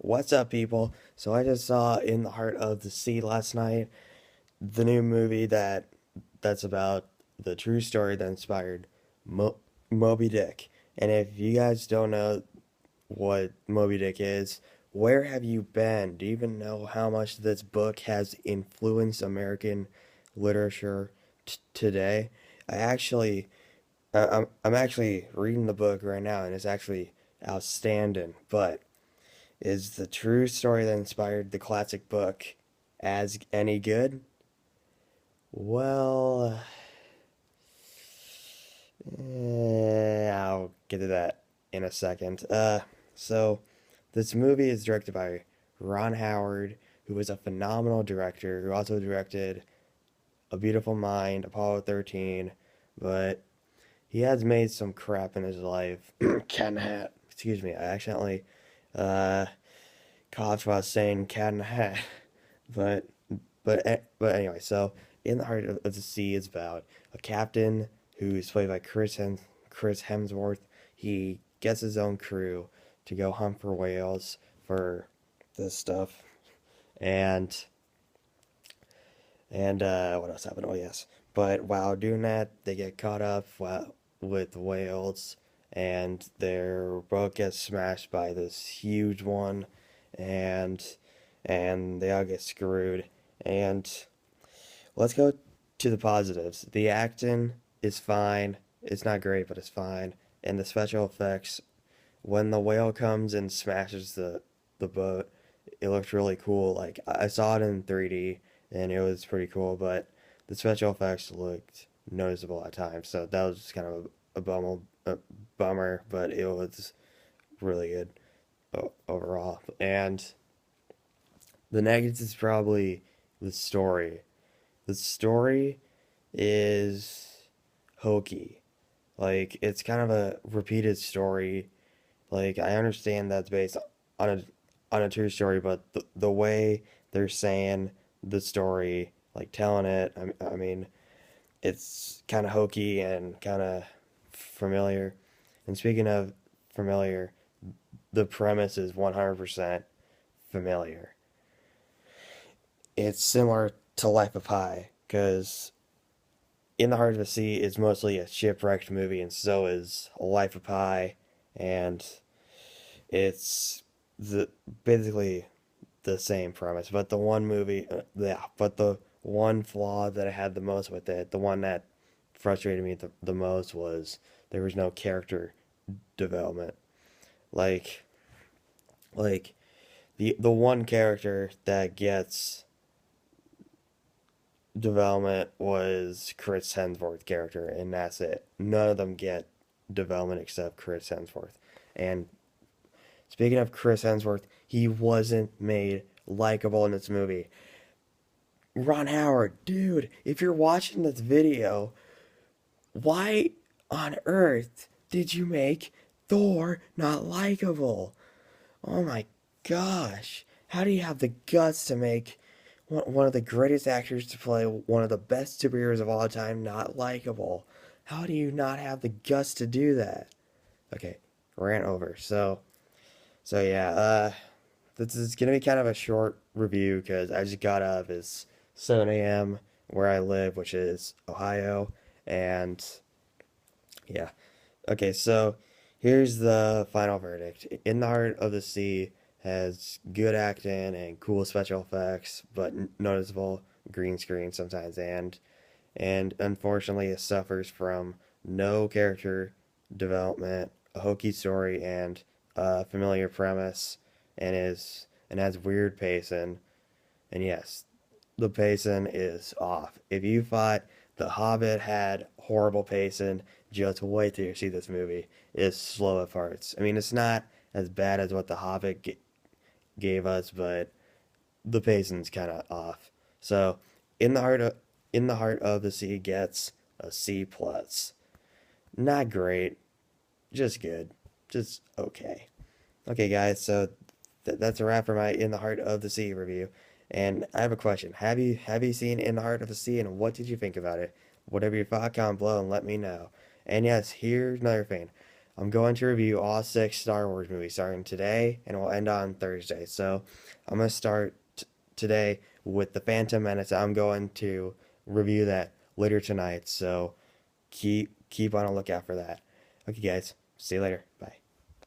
What's up, people? So I just saw In the Heart of the Sea last night, the new movie that's about the true story that inspired Moby Dick. And if you guys don't know what Moby Dick is, where have you been? Do you even know how much this book has influenced American literature today? I actually, I'm actually reading the book right now, and it's actually outstanding. But is the true story that inspired the classic book as any good? Well, I'll get to that in a second. So this movie is directed by Ron Howard, who was a phenomenal director, who also directed A Beautiful Mind, Apollo 13, but he has made some crap in his life. Cat in the Hat. Excuse me, I accidentally uh, coughed while saying cat in the hat. But but anyway, so In the Heart of the Sea is about a captain who's played by Chris Hemsworth. He gets his own crew to go hunt for whales for this stuff, and what else happened? Oh yes, but while doing that, they get caught up with whales, and their boat gets smashed by this huge one, and they all get screwed. And let's go to the positives. The acting is fine. It's not great, but it's fine. And the special effects, when the whale comes and smashes the boat, it looks really cool. Like I saw it in 3D and it was pretty cool, but the special effects looked noticeable at times. So that was just kind of a bummer, but it was really good overall. And the negatives is probably the story. The story is hokey. Like it's kind of a repeated story. Like I understand that's based on a true story, but the way they're saying the story, like telling it, I mean, it's kind of hokey and kind of familiar. And speaking of familiar, the premise is 100% familiar. It's similar to Life of Pi because In the Heart of the Sea is mostly a shipwrecked movie, and so is Life of Pi, and it's the basically the same premise. But the one movie, but the one flaw that I had the most with it, the one that frustrated me the most was there was no character development. Like, like the one character that gets development was Chris Hemsworth character, and that's it. None of them get development except Chris Hemsworth. And speaking of Chris Hemsworth, he wasn't made likable in this movie. Ron Howard, dude, if you're watching this video, why on earth did you make Thor not likable? Oh my gosh. How do you have the guts to make one of the greatest actors to play one of the best superheroes of all time not likable? How do you not have the guts to do that? Okay, rant over. So yeah, this is gonna be kind of a short review because I just got up. It's 7 a.m. where I live, which is Ohio, and yeah. Okay, so here's the final verdict. In the Heart of the Sea has good acting and cool special effects, but noticeable green screen sometimes, and unfortunately it suffers from no character development, a hokey story, and a familiar premise, and has weird pacing. And yes, the pacing is off. If you thought The Hobbit had horrible pacing, just wait till you see this movie. It's slow at parts. I mean, it's not as bad as what The Hobbit gave us, but the pacing's kind of off. So, in the heart of in the Heart of the Sea gets a C plus. Not great, just good, just okay. Okay, guys. So that's a wrap for my In the Heart of the Sea review. And I have a question. Have you seen In the Heart of the Sea, and what did you think about it? Whatever your thought, comment below and let me know. And yes, here's another thing. I'm going to review all 6 Star Wars movies starting today, and we'll end on Thursday. So I'm going to start today with The Phantom Menace. I'm going to review that later tonight. So keep on a lookout for that. Okay, guys. See you later. Bye.